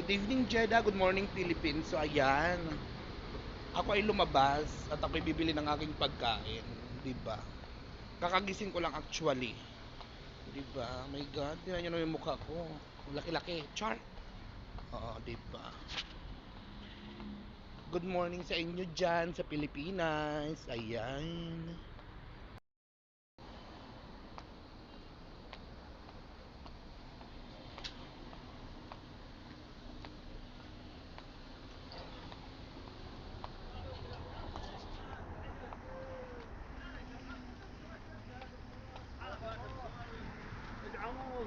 Good evening, Jeddah. Good morning, Philippines. So, ayan. Ako ay lumabas at ako'y bibili ng aking pagkain. Diba? Kakagising ko lang actually. Diba? My God, tingnan nyo na yung mukha ko. Laki-laki. Char! Oo, diba? Good morning sa inyo dyan sa Pilipinas. Ayan.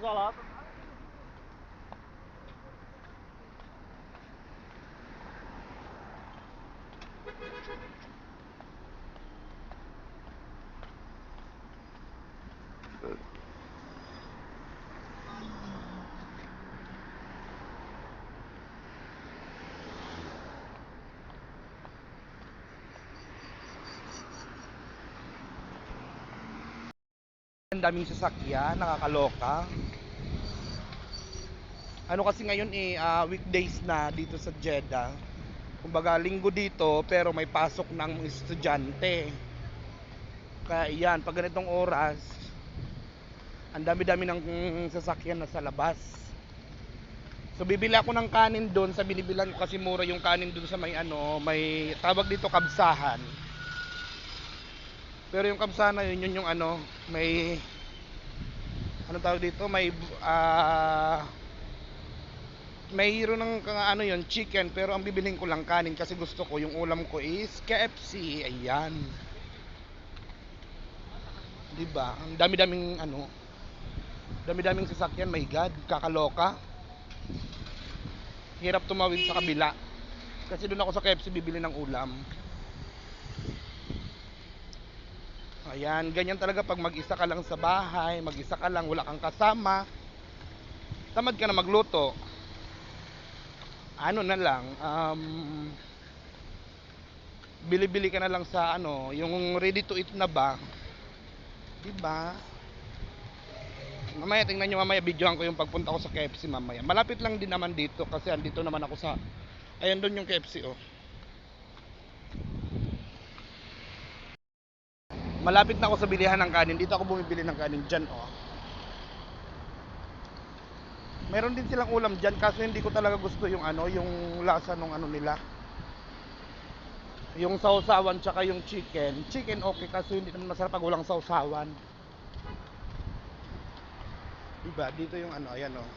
غلط. Ang daming sasakyan, nakakaloka. Ano kasi ngayon weekdays na dito sa Jeddah. Kumbaga linggo dito pero may pasok ng estudyante. Kaya yan, pag ganitong oras, ang dami-dami ng sasakyan na sa labas. So bibili ako ng kanin doon sa binibilan ko kasi mura yung kanin doon sa may tawag dito kabsahan. Pero yung kabsahan na yun yung may ano tawag dito, mayroon ng yun, chicken, pero ang bibilhin ko lang kanin kasi gusto ko yung ulam ko is KFC. Ayan. 'Di ba? Ang dami-daming sasakyan, my God, kakaloka. Hirap tumawid sa kabila. Kasi doon ako sa KFC bibili ng ulam. Ayan, ganyan talaga pag mag-isa ka lang sa bahay, mag-isa ka lang, wala kang kasama. Tamad ka na magluto. Ano na lang, bili-bili ka na lang sa yung ready to eat na ba? 'Di ba? Mamaya tingnan nyo, mamaya videohan ko yung pagpunta ko sa KFC mamaya. Malapit lang din naman dito kasi andito naman ako sa ayan doon yung KFC oh. Malapit na ako sa bilihan ng kanin. Dito ako bumibili ng kanin dyan oh. Meron din silang ulam dyan kaso hindi ko talaga gusto yung yung lasa ng nila. Yung sausawan tsaka yung chicken. Chicken okay kaso hindi naman masarap pag walang sausawan. Diba? Dito yung ayan oh.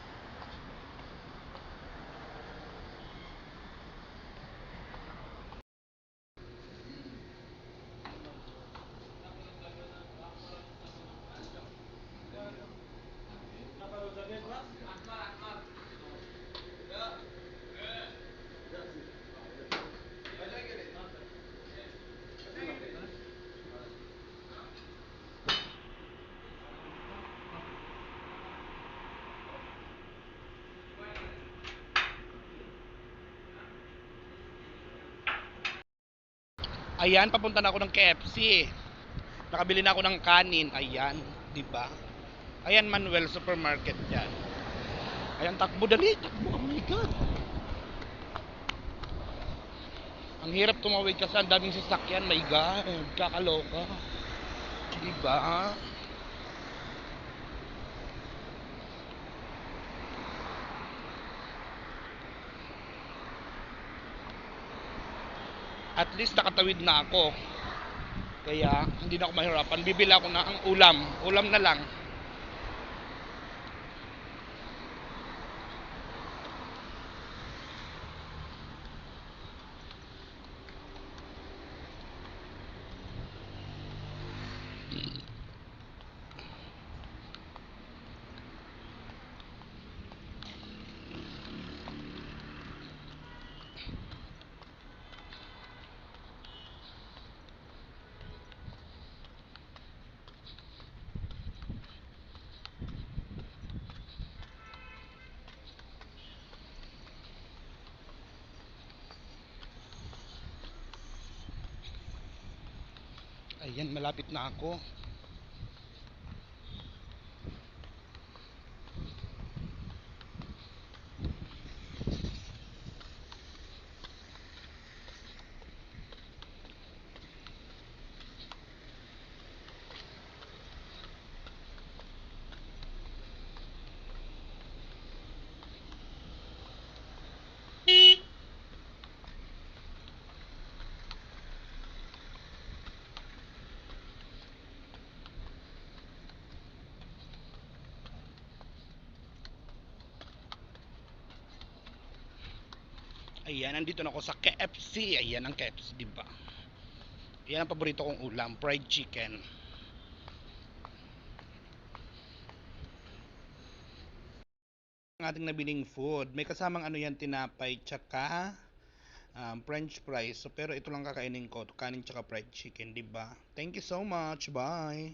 Ayan, papunta na ako ng KFC. Nakabili na ako ng kanin. Ayan, 'di ba? Ayan, Manuel Supermarket 'yan. Ayan, takbo dali, takbo. Oh my God. Ang hirap tumawid kasi ang daming sasakyan. My God, kakaloka. 'Di ba? At least nakatawid na ako. Kaya hindi na ako mahirapan. Bibili ako na ang ulam. Ulam na lang. Ayan, malapit na ako. Ayan, nandito na ako sa KFC. Ayan ang KFC, di ba? Yan ang paborito kong ulam, fried chicken. Ang ating nabiling food, may kasamang ano yan, tinapay, tsaka french fries. So, pero ito lang kakainin ko, kanin tsaka fried chicken, di ba? Thank you so much. Bye.